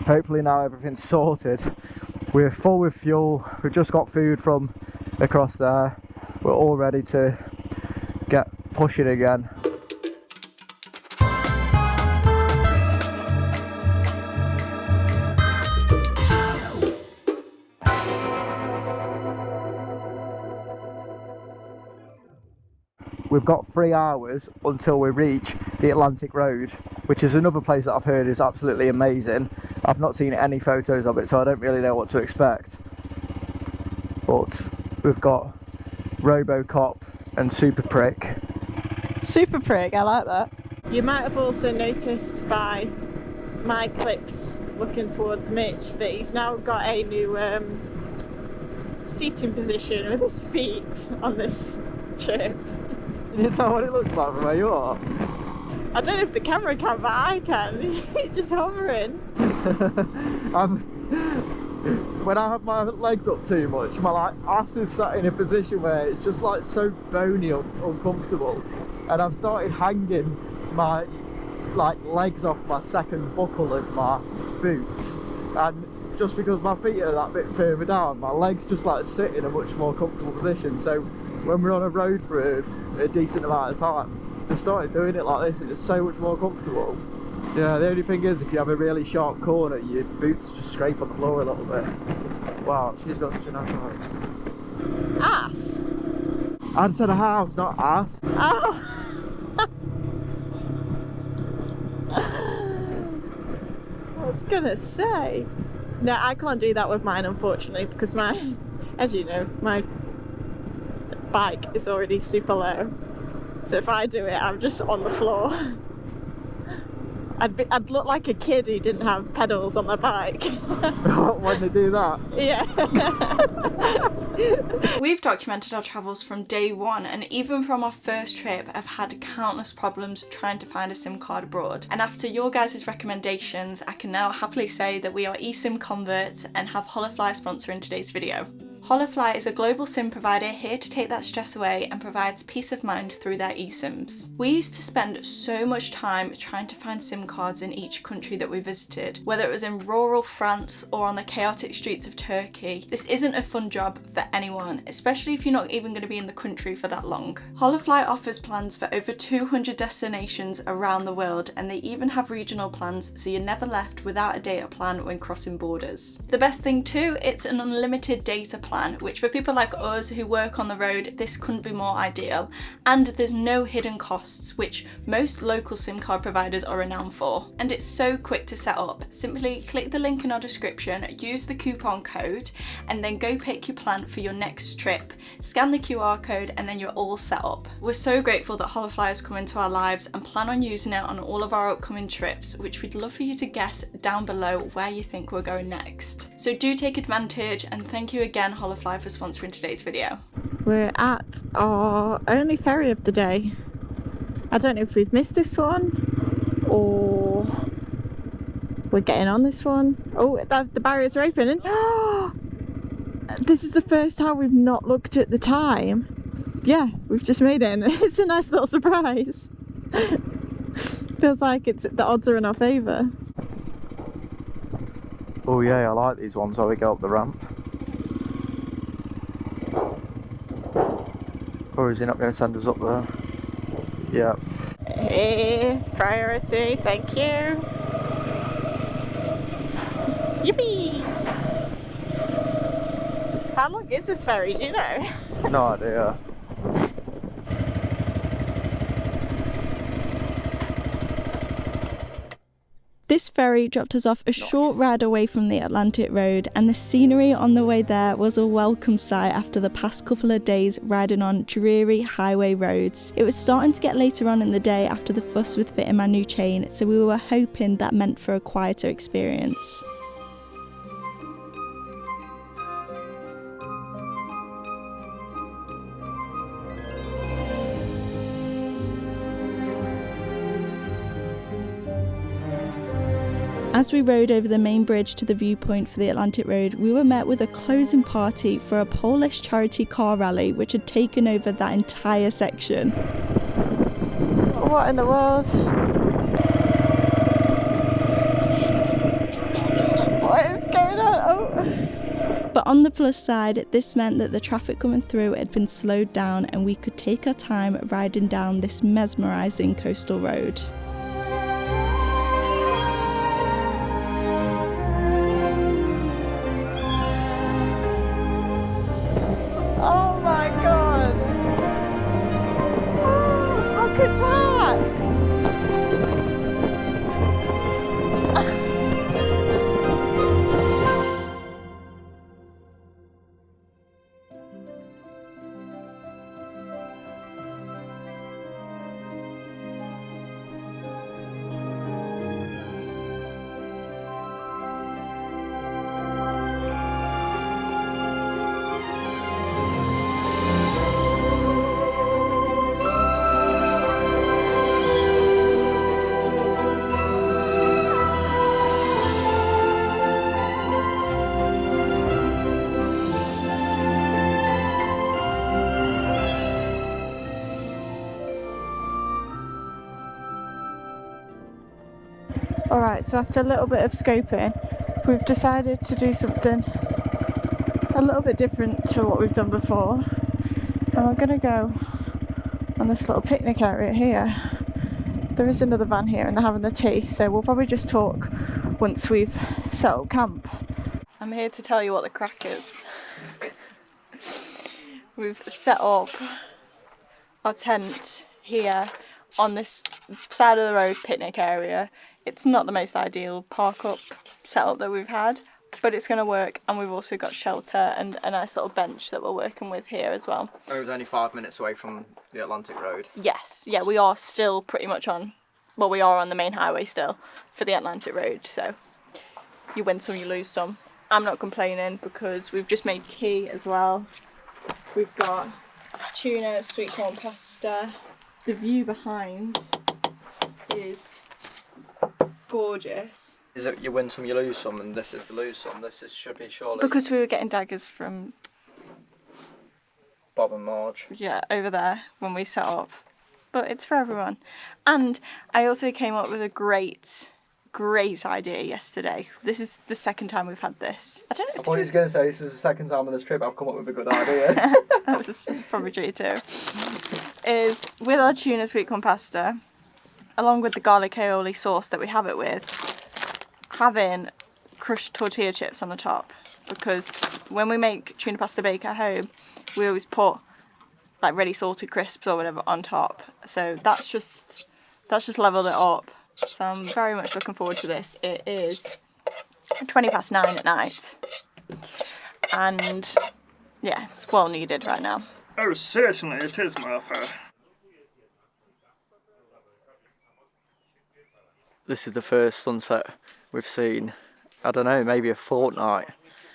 hopefully now everything's sorted. We're full with fuel, we've just got food from across there. We're all ready to get pushing again. We've got 3 hours until we reach the Atlantic Road, which is another place that I've heard is absolutely amazing. I've not seen any photos of it, so I don't really know what to expect. But we've got Robocop and Super Prick. Super Prick, I like that. You might have also noticed by my clips looking towards Mitch that he's now got a new seating position with his feet on this trip. Can you tell what it looks like from where you are? I don't know if the camera can, but I can. It's just hovering. When I have my legs up too much, my ass is sat in a position where it's just like so bony uncomfortable, and I've started hanging my legs off my second buckle of my boots, and just because my feet are that bit further down, my legs just sit in a much more comfortable position. So when we're on a road for a decent amount of time, just started doing it like this, and it's so much more comfortable. Yeah, the only thing is, if you have a really sharp corner, your boots just scrape on the floor a little bit. Wow, she's got such a nice house. Ass? I said a house, not ass. Oh! I was gonna say. No, I can't do that with mine, unfortunately, because as you know, my bike is already super low. So if I do it, I'm just on the floor. I'd look like a kid who didn't have pedals on their bike. When they do that? Yeah. We've documented our travels from day one, and even from our first trip, I've had countless problems trying to find a SIM card abroad. And after your guys' recommendations, I can now happily say that we are eSIM converts and have Holofly sponsoring today's video. Holofly is a global SIM provider here to take that stress away and provides peace of mind through their eSIMs. We used to spend so much time trying to find SIM cards in each country that we visited, whether it was in rural France or on the chaotic streets of Turkey. This isn't a fun job for anyone, especially if you're not even going to be in the country for that long. Holofly offers plans for over 200 destinations around the world, and they even have regional plans, so you're never left without a data plan when crossing borders. The best thing too, it's an unlimited data plan, which for people like us who work on the road, this couldn't be more ideal. And there's no hidden costs, which most local SIM card providers are renowned for. And it's so quick to set up. Simply click the link in our description, use the coupon code, and then go pick your plan for your next trip. Scan the QR code, and then you're all set up. We're so grateful that Holofly has come into our lives and plan on using it on all of our upcoming trips, which we'd love for you to guess down below where you think we're going next. So do take advantage, and thank you again, Holofly, for sponsoring today's video. We're at our only ferry of the day. I don't know if we've missed this one or we're getting on this one. Oh, the barriers are open. This is the first time we've not looked at the time. Yeah, we've just made it, and it's a nice little surprise. Feels like the odds are in our favour. Oh yeah, I like these ones where we go up the ramp. Or is he not going to send us up there? Yeah. Hey, priority, thank you. Yippee! How long is this ferry, do you know? No idea. This ferry dropped us off a short ride away from the Atlantic Road, and the scenery on the way there was a welcome sight after the past couple of days riding on dreary highway roads. It was starting to get later on in the day after the fuss with fitting my new chain, so we were hoping that meant for a quieter experience. As we rode over the main bridge to the viewpoint for the Atlantic Road, we were met with a closing party for a Polish charity car rally which had taken over that entire section. What in the world? on the plus side, this meant that the traffic coming through had been slowed down and we could take our time riding down this mesmerising coastal road. Oh my god! Oh, look at that! Alright, so after a little bit of scoping, we've decided to do something a little bit different to what we've done before. And we're going to go on this little picnic area here. There is another van here and they're having the tea, so we'll probably just talk once we've set up camp. I'm here to tell you what the crack is. We've set up our tent here on this side of the road picnic area. It's not the most ideal park up setup that we've had, but it's going to work, and we've also got shelter and a nice little bench that we're working with here as well. It was only 5 minutes away from the Atlantic Road. Yes, yeah, we are still pretty much on, well, we are on the main highway still for the Atlantic Road, so you win some, you lose some. I'm not complaining because we've just made tea as well. We've got tuna, sweet corn pasta. The view behind is gorgeous. Is it you win some, you lose some, and this is the lose some? This is should be surely Because we were getting daggers from, Bob and Marge. yeah, over there when we set up. But it's for everyone. And I also came up with a great idea yesterday. This is the second time we've had this. I don't know I thought he was going to say this is the second time on this trip I've come up with a good idea. this is probably true too. Is with our tuna sweet corn pasta, along with the garlic aioli sauce that we have it with, having crushed tortilla chips on the top, because when we make tuna pasta bake at home, we always put like ready salted crisps or whatever on top. So that's just leveled it up. So I'm very much looking forward to this. It is 9:20 at night, and yeah, it's well needed right now. Oh, certainly it is, Martha. This is the first sunset we've seen, I don't know, maybe a fortnight.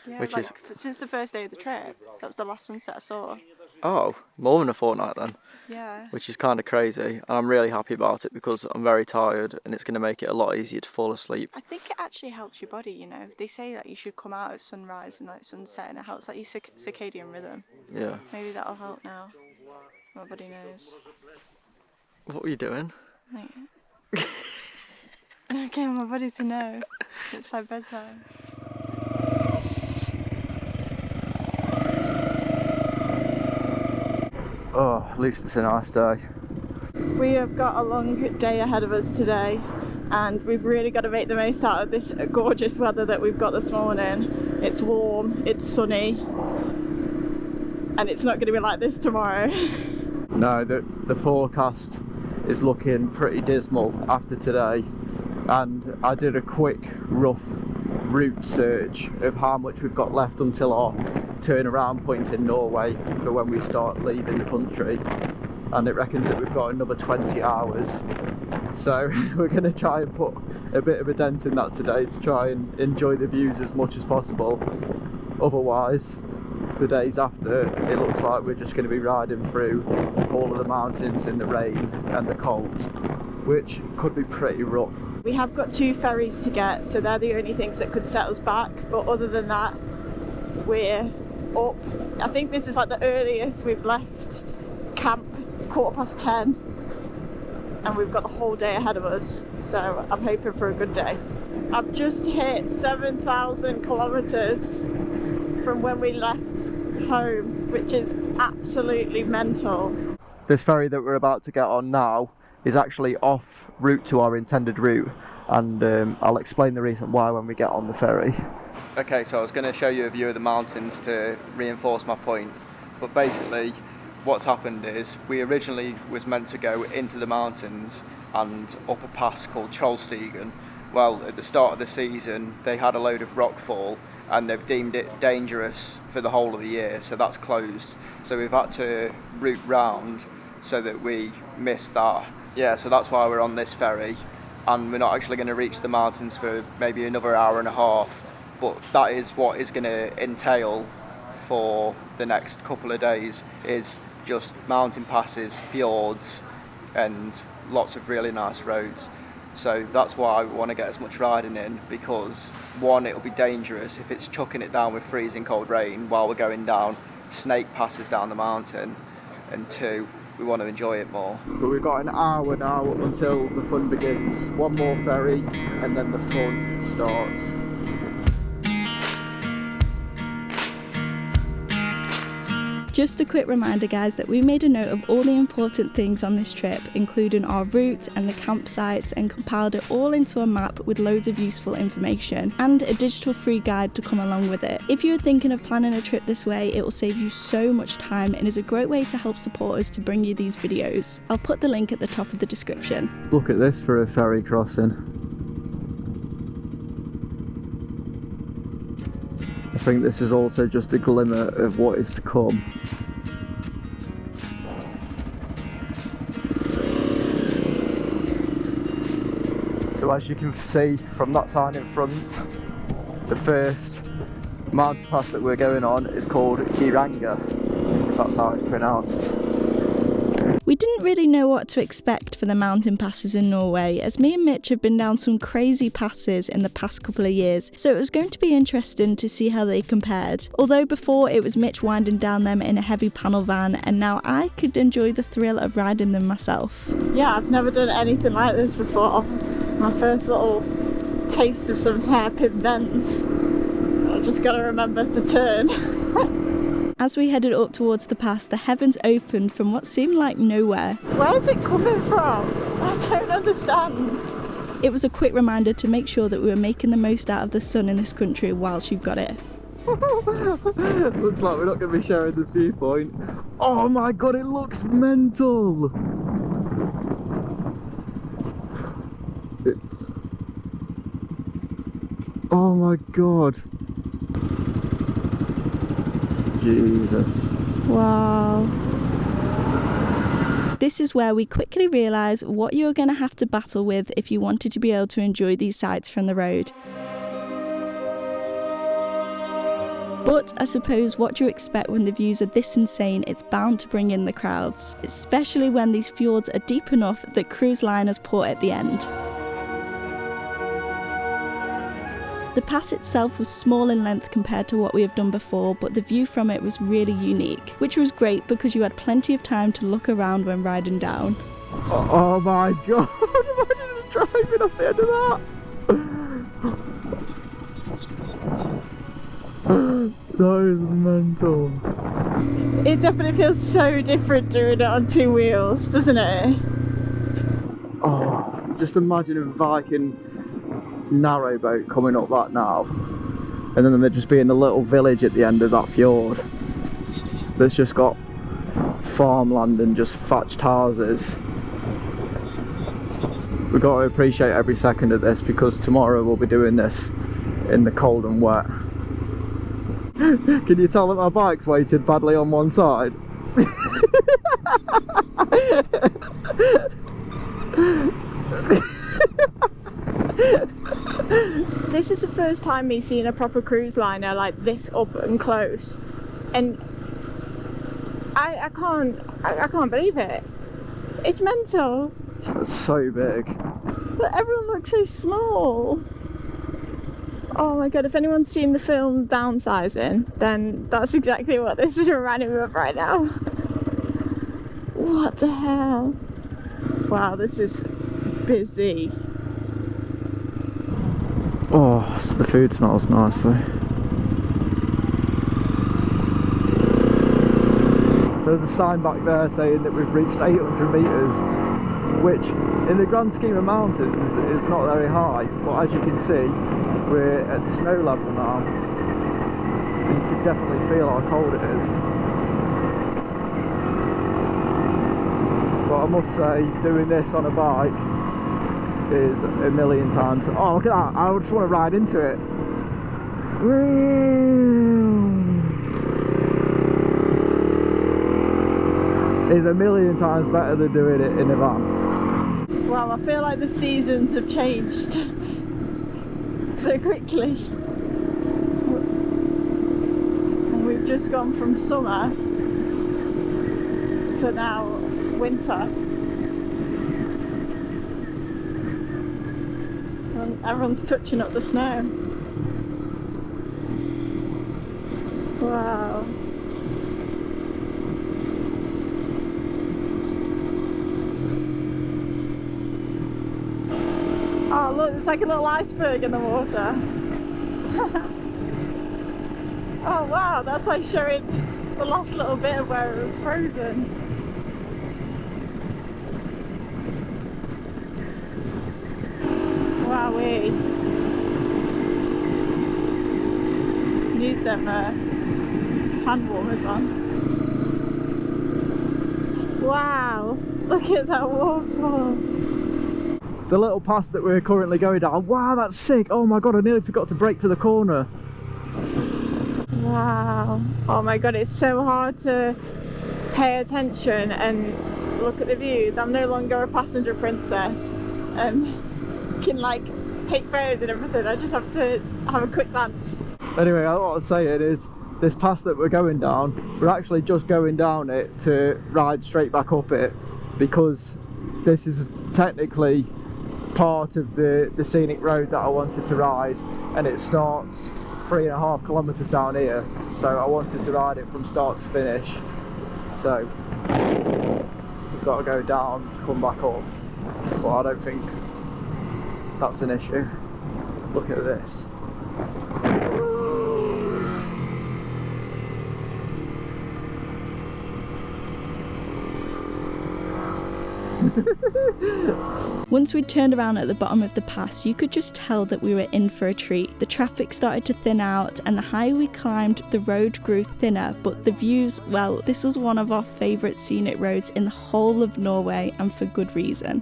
Yeah, Which like, is- since the first day of the trip. That was the last sunset I saw. Oh, more than a fortnight then, Yeah. which is kind of crazy. And I'm really happy about it because I'm very tired and it's going to make it a lot easier to fall asleep. I think it actually helps your body, you know. They say that you should come out at sunrise and like sunset, and it helps like your circadian rhythm. Yeah. Maybe that'll help now. My body knows. What were you doing? Like, I get my body to know. It's like bedtime. Oh, at least it's a nice day. We have got a long day ahead of us today, and we've really got to make the most out of this gorgeous weather that we've got this morning. It's warm, it's sunny, and it's not going to be like this tomorrow. No, the forecast is looking pretty dismal after today, and I did a quick rough route search of how much we've got left until our turnaround point in Norway for when we start leaving the country, and it reckons that we've got another 20 hours, so we're going to try and put a bit of a dent in that today to try and enjoy the views as much as possible. Otherwise, the days after, it looks like we're just going to be riding through all of the mountains in the rain and the cold, which could be pretty rough. We have got 2 ferries to get, so they're the only things that could set us back, but other than that, we're up. I think this is like the earliest we've left camp. It's 10:15, and we've got the whole day ahead of us, so I'm hoping for a good day. I've just hit 7,000 kilometres from when we left home, which is absolutely mental. This ferry that we're about to get on now is actually off route to our intended route, and I'll explain the reason why when we get on the ferry. Okay, so I was going to show you a view of the mountains to reinforce my point, but basically what's happened is we originally was meant to go into the mountains and up a pass called Trollstigen. Well, at the start of the season they had a load of rockfall and they've deemed it dangerous for the whole of the year, so that's closed. So we've had to route round so that we miss that. Yeah, so that's why we're on this ferry, and we're not actually going to reach the mountains for maybe another hour and a half, but that is what is going to entail for the next couple of days, is just mountain passes, fjords, and lots of really nice roads. So that's why we want to get as much riding in, because one, it'll be dangerous if it's chucking it down with freezing cold rain while we're going down snake passes down the mountain, and two, we want to enjoy it more. But we've got an hour now until the fun begins. One more ferry and then the fun starts. Just a quick reminder guys that we made a note of all the important things on this trip, including our route and the campsites, and compiled it all into a map with loads of useful information and a digital free guide to come along with it. If you're thinking of planning a trip this way, it will save you so much time and is a great way to help support us to bring you these videos. I'll put the link at the top of the description. Look at this for a ferry crossing. I think this is also just a glimmer of what is to come. So as you can see from that sign in front, the first mountain pass that we're going on is called Giranga, if that's how it's pronounced. We didn't really know what to expect for the mountain passes in Norway, as me and Mitch have been down some crazy passes in the past couple of years, so it was going to be interesting to see how they compared. Although before it was Mitch winding down them in a heavy panel van, and now I could enjoy the thrill of riding them myself. Yeah, I've never done anything like this before. My first little taste of some hairpin bends. I've just got to remember to turn. As we headed up towards the pass, the heavens opened from what seemed like nowhere. Where's it coming from? I don't understand. It was a quick reminder to make sure that we were making the most out of the sun in this country whilst you've got it. Looks like we're not going to be sharing this viewpoint. Oh my god, it looks mental! Oh my god. Jesus. Wow. This is where we quickly realise what you're going to have to battle with if you wanted to be able to enjoy these sights from the road. But I suppose what you expect when the views are this insane, it's bound to bring in the crowds, especially when these fjords are deep enough that cruise liners port at the end. The pass itself was small in length compared to what we have done before, but the view from it was really unique, which was great because you had plenty of time to look around when riding down. Oh my god, imagine just driving off the end of that! That is mental. It definitely feels so different doing it on two wheels, doesn't it? Oh, just imagine a Viking narrowboat coming up that now, and then there just being a little village at the end of that fjord that's just got farmland and just thatched houses. We've got to appreciate every second of this, because tomorrow we'll be doing this in the cold and wet. Can you tell that my bike's weighted badly on one side? This is the first time me seeing a proper cruise liner like this up and close, and I can't believe it. It's mental. It's so big. But everyone looks so small. Oh my god, if anyone's seen the film Downsizing, then that's exactly what this is reminding me of right now. What the hell? Wow, this is busy. Oh, the food smells nicely. there's a sign back there saying that we've reached 800 metres, which in the grand scheme of mountains is not very high, but as you can see we're at snow level now. You can definitely feel how cold it is. But I must say, doing this on a bike is a million times. Oh, look at that! I just want to ride into it. It's a million times better than doing it in a van. Well, I feel like the seasons have changed so quickly. We've just gone from summer to now winter. And everyone's touching up the snow. Wow. Oh look, there's like a little iceberg in the water. Oh wow, that's like showing the last little bit of where it was frozen. Wowee. Need them hand warmers on. Wow, look at that waterfall. The little pass that we're currently going down, wow, that's sick. Oh my god, I nearly forgot to brake for the corner. Wow. Oh my god, it's so hard to pay attention and look at the views. I'm no longer a passenger princess and can like take photos and everything. I just have to have a quick glance. Anyway, what I was saying is, this pass that we're going down, we're actually just going down it to ride straight back up it, because this is technically part of the scenic road that I wanted to ride, and it starts 3.5 kilometres down here, so I wanted to ride it from start to finish. So we've got to go down to come back up, but I don't think that's an issue. Look at this. Once we'd turned around at the bottom of the pass, you could just tell that we were in for a treat. The traffic started to thin out, and the higher we climbed, the road grew thinner, but the views, well, this was one of our favourite scenic roads in the whole of Norway, and for good reason.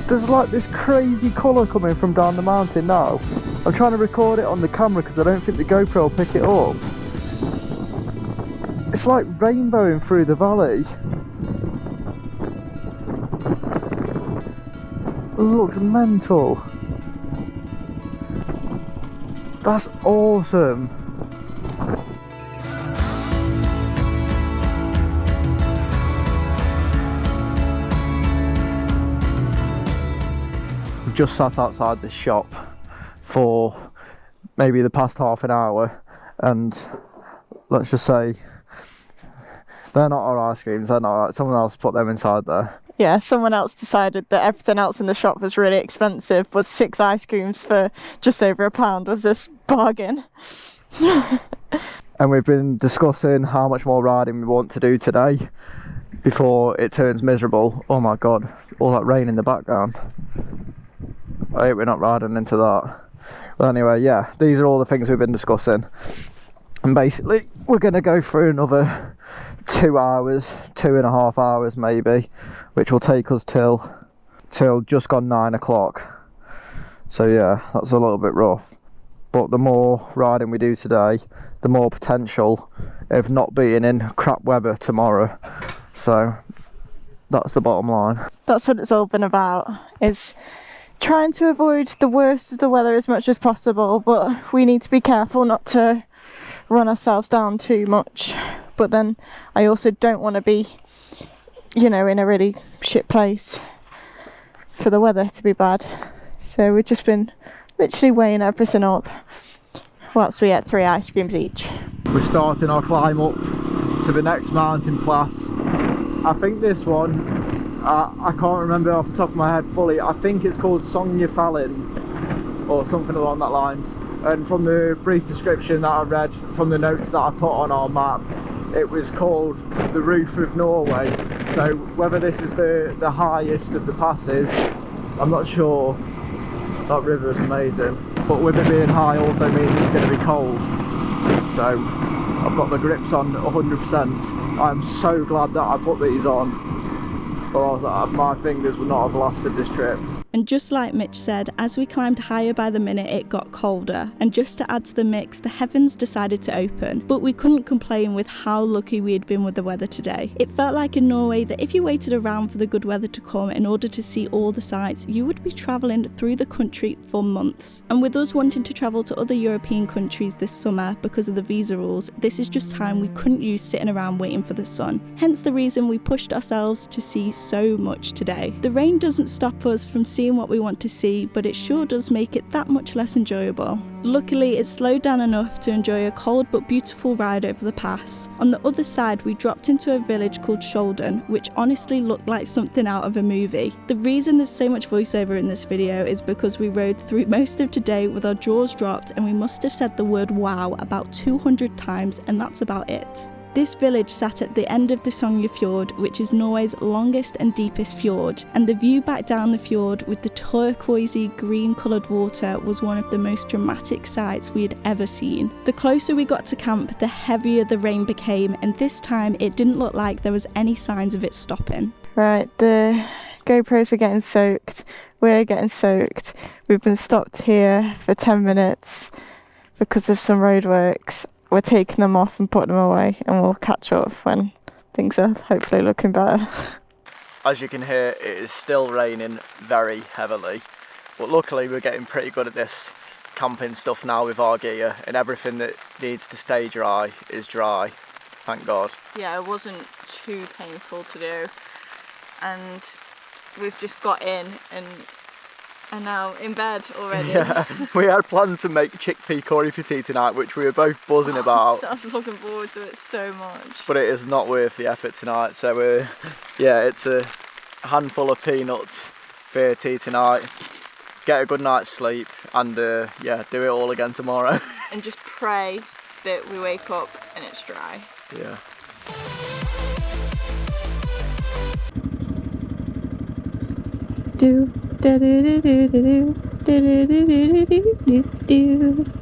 There's like this crazy colour coming from down the mountain now. I'm trying to record it on the camera because I don't think the GoPro will pick it up. It's like rainbowing through the valley. It looks mental. That's awesome. We've just sat outside this shop for maybe the past half an hour, and let's just say they're not our ice creams, they're not right. Someone else put them inside there. Yeah, someone else decided that everything else in the shop was really expensive, but 6 ice creams for just over £1 was this bargain. And we've been discussing how much more riding we want to do today before it turns miserable. Oh my god, all that rain in the background. I hope we're not riding into that. But anyway, yeah, these are all the things we've been discussing. And basically, we're going to go through another 2 hours, 2.5 hours maybe, which will take us till just gone 9 o'clock. So yeah, that's a little bit rough. But the more riding we do today, the more potential of not being in crap weather tomorrow. So that's the bottom line. That's what it's all been about, is trying to avoid the worst of the weather as much as possible, but we need to be careful not to run ourselves down too much, but then I also don't want to be, you know, in a really shit place for the weather to be bad. So we've just been literally weighing everything up whilst we ate 3 ice creams each. We're starting our climb up to the next mountain pass. I think this one, I can't remember off the top of my head fully, I think it's called Songjefallen or something along that lines. And from the brief description that I read from the notes that I put on our map, it was called the Roof of Norway. So whether this is the highest of the passes, I'm not sure. That river is amazing, but with it being high also means it's going to be cold. So I've got the grips on 100%. I'm so glad that I put these on, or else my fingers would not have lasted this trip. And just like Mitch said, as we climbed higher by the minute, it got colder. And just to add to the mix, the heavens decided to open. But we couldn't complain with how lucky we had been with the weather today. It felt like in Norway that if you waited around for the good weather to come in order to see all the sights, you would be travelling through the country for months. And with us wanting to travel to other European countries this summer because of the visa rules, this is just time we couldn't use sitting around waiting for the sun. Hence the reason we pushed ourselves to see so much today. The rain doesn't stop us from seeing what we want to see, but it sure does make it that much less enjoyable. Luckily, it slowed down enough to enjoy a cold but beautiful ride over the pass. On the other side, we dropped into a village called Skjolden, which honestly looked like something out of a movie. The reason there's so much voiceover in this video is because we rode through most of today with our jaws dropped, and we must have said the word wow about 200 times, and that's about it. This village sat at the end of the Sognefjord, which is Norway's longest and deepest fjord, and the view back down the fjord with the turquoisey green coloured water was one of the most dramatic sights we had ever seen. The closer we got to camp, the heavier the rain became, and this time it didn't look like there was any signs of it stopping. Right, the GoPros are getting soaked, we're getting soaked. We've been stopped here for 10 minutes because of some roadworks. We're taking them off and putting them away, and we'll catch up when things are hopefully looking better. As you can hear, it is still raining very heavily, but luckily we're getting pretty good at this camping stuff now with our gear, and everything that needs to stay dry is dry, thank God. Yeah, it wasn't too painful to do, and we've just got in and are now in bed already. Yeah, we had planned to make chickpea curry for tea tonight, which we were both buzzing about. I was looking forward to it so much. But it is not worth the effort tonight, so yeah, it's a handful of peanuts for tea tonight. Get a good night's sleep, and yeah, do it all again tomorrow. And just pray that we wake up and it's dry. Yeah. Do do do do do do do do do do do do do.